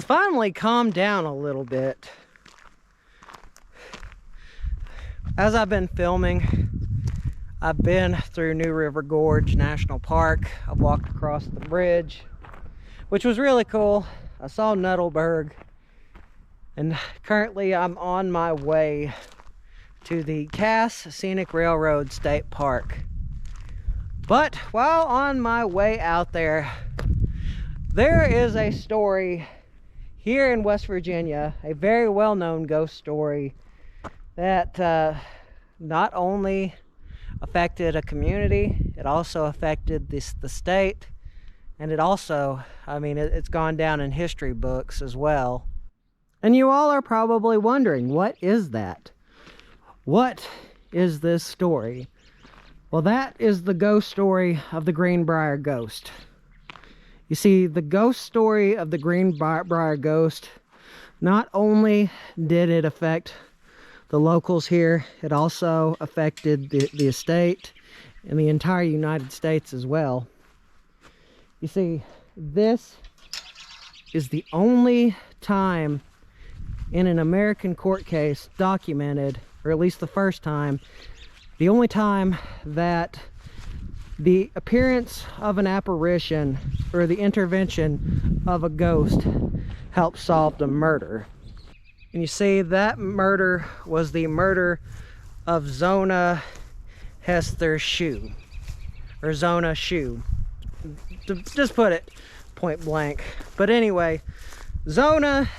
finally calmed down a little bit. As I've been filming, I've been through New River Gorge National Park. I've walked across the bridge, which was really cool. I saw Nuttleberg, and currently I'm on my way to the Cass Scenic Railroad State Park. But while on my way out there, there is a story here in West Virginia, a very well-known ghost story that not only affected a community, it also affected the state, and it also, I mean, it's gone down in history books as well. And you all are probably wondering, what is that? What is this story? Well, that is the ghost story of the Greenbrier ghost. You see, the ghost story of the Greenbrier ghost, not only did it affect the locals here, it also affected the estate and the entire United States as well. You see, this is the only time in an American court case documented, or at least the first time, the only time that the appearance of an apparition or the intervention of a ghost helped solve the murder. And you see, that murder was the murder of Zona Hester Shue, or Zona Shue, to just put it point blank. But anyway, Zona,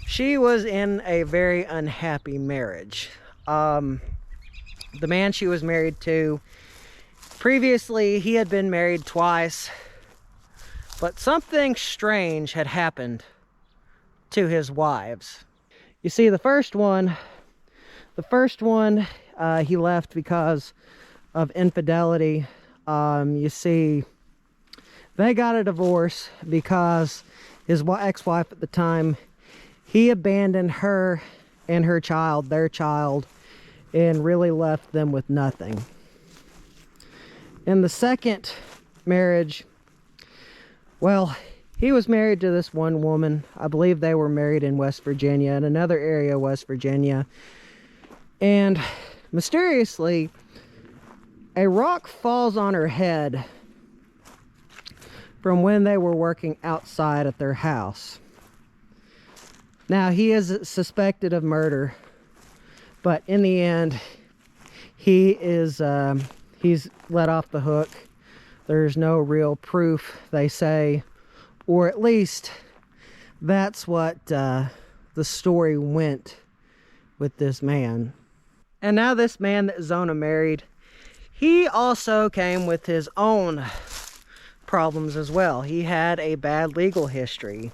she was in a very unhappy marriage. The man she was married to, previously he had been married twice, but something strange had happened to his wives. You see, the first one he left because of infidelity. You see, they got a divorce because his ex-wife at the time, he abandoned her and her child, their child, and really left them with nothing. In the second marriage, well, he was married to this one woman. I believe they were married in West Virginia, in another area of West Virginia. And mysteriously, a rock falls on her head from when they were working outside at their house. Now, he is suspected of murder, but in the end, he's let off the hook. There's no real proof, they say, or at least that's what the story went with this man. And now this man that Zona married, he also came with his own problems as well. He had a bad legal history.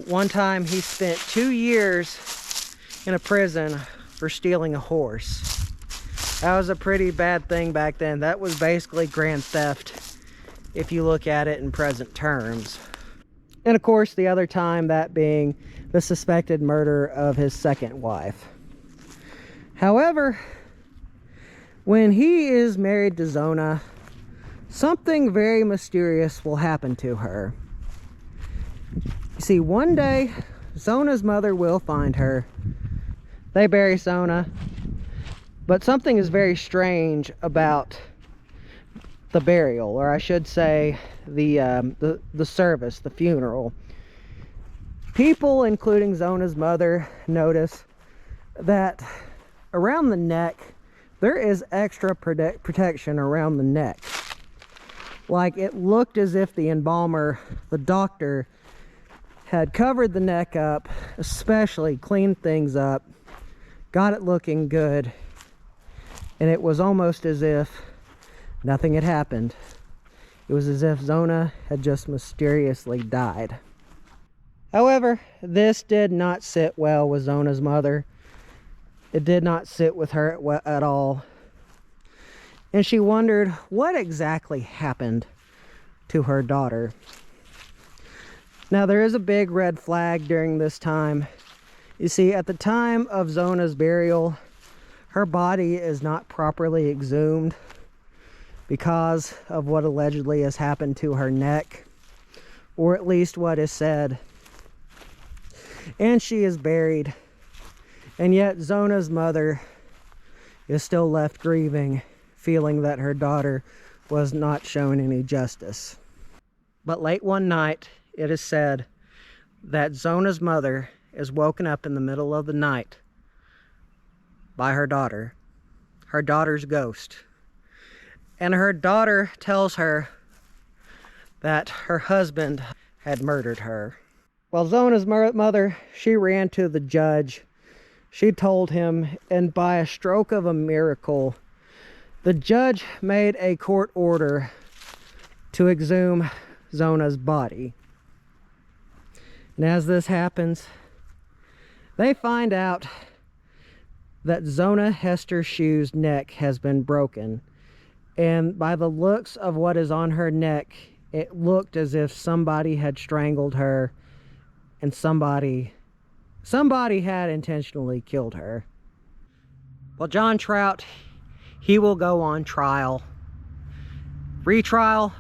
One time he spent 2 years in a prison for stealing a horse. That was a pretty bad thing back then. That was basically grand theft if you look at it in present terms. And of course, the other time, that being the suspected murder of his second wife. However, when he is married to Zona, something very mysterious will happen to her. You see, one day, Zona's mother will find her. They bury Zona, but something is very strange about the burial, or I should say the service, the funeral. People, including Zona's mother, notice that around the neck there is extra protection around the neck. Like, it looked as if the embalmer, the doctor, had covered the neck up, especially cleaned things up, got it looking good, and it was almost as if nothing had happened. It was as if Zona had just mysteriously died. However, this did not sit well with Zona's mother. It did not sit with her at all. And she wondered what exactly happened to her daughter. Now, there is a big red flag during this time. You see, at the time of Zona's burial, her body is not properly exhumed because of what allegedly has happened to her neck, or at least what is said and she is buried. And yet Zona's mother is still left grieving, feeling that her daughter was not shown any justice. But late one night, it is said that Zona's mother is woken up in the middle of the night by her daughter's ghost. And her daughter tells her that her husband had murdered her. Well, Zona's mother, she ran to the judge. She told him, and by a stroke of a miracle, the judge made a court order to exhume Zona's body. And as this happens, they find out that Zona Hester Shue's neck has been broken. And by the looks of what is on her neck, it looked as if somebody had strangled her and somebody had intentionally killed her. Well, John Trout, he will go on trial. Retrial,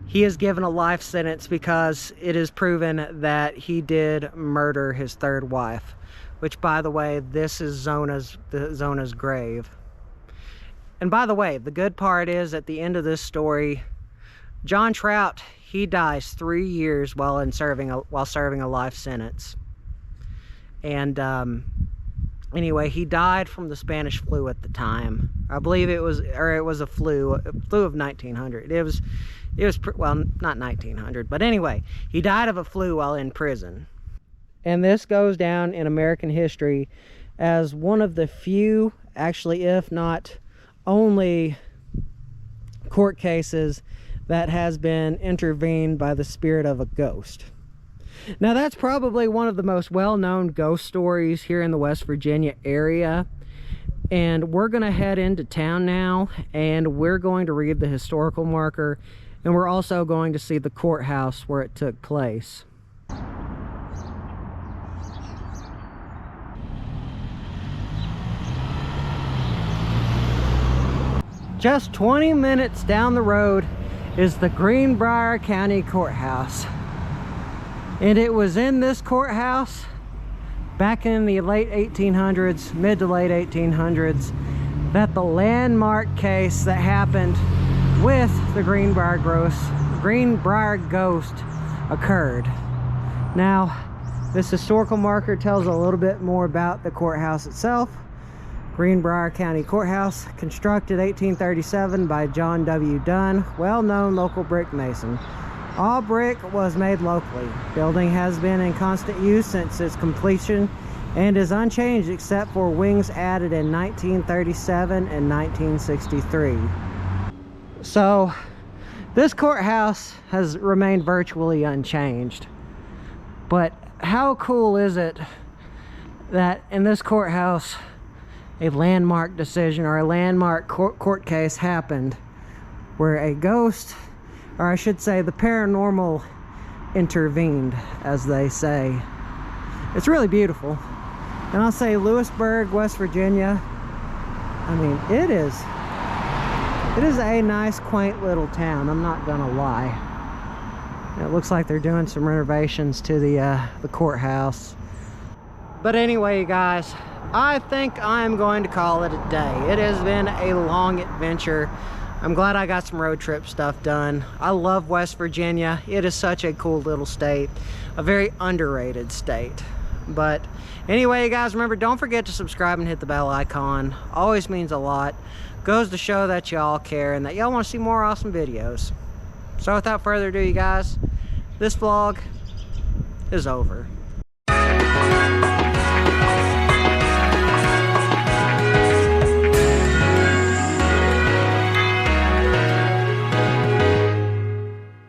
he is given a life sentence because it is proven that he did murder his third wife. Which, by the way, this is Zona's grave. And by the way, the good part is at the end of this story, John Trout, he dies 3 years while serving a life sentence. And anyway, he died from the Spanish flu at the time. I believe it was a flu of 1900. It was well, not 1900, but anyway, he died of a flu while in prison. And this goes down in American history as one of the few, actually, if not only, court cases that has been intervened by the spirit of a ghost. Now, that's probably one of the most well-known ghost stories here in the West Virginia area. And we're going to head into town now, and we're going to read the historical marker, and we're also going to see the courthouse where it took place. Just 20 minutes down the road is the Greenbrier County Courthouse. And it was in this courthouse back in the late 1800s, mid to late 1800s, that the landmark case that happened with the Greenbrier ghost occurred. Now, this historical marker tells a little bit more about the courthouse itself. Greenbrier County Courthouse, constructed 1837 by John W. Dunn, well-known local brick mason. All brick was made locally. Building has been in constant use since its completion and is unchanged except for wings added in 1937 and 1963. So, this courthouse has remained virtually unchanged. But how cool is it that in this courthouse, a landmark decision or a landmark court case happened where a ghost, or I should say the paranormal, intervened, as they say. It's really beautiful. And I'll say Lewisburg, West Virginia, I mean, it is a nice, quaint little town, I'm not gonna lie. It looks like they're doing some renovations to the courthouse. But anyway, guys, I think I'm going to call it a day. It has been a long adventure. I'm glad I got some road trip stuff done. I love West Virginia. It is such a cool little state, a very underrated state. But anyway, guys, remember, don't forget to subscribe and hit the bell icon. Always means a lot. Goes to show that y'all care and that y'all want to see more awesome videos. So without further ado, you guys, this vlog is over.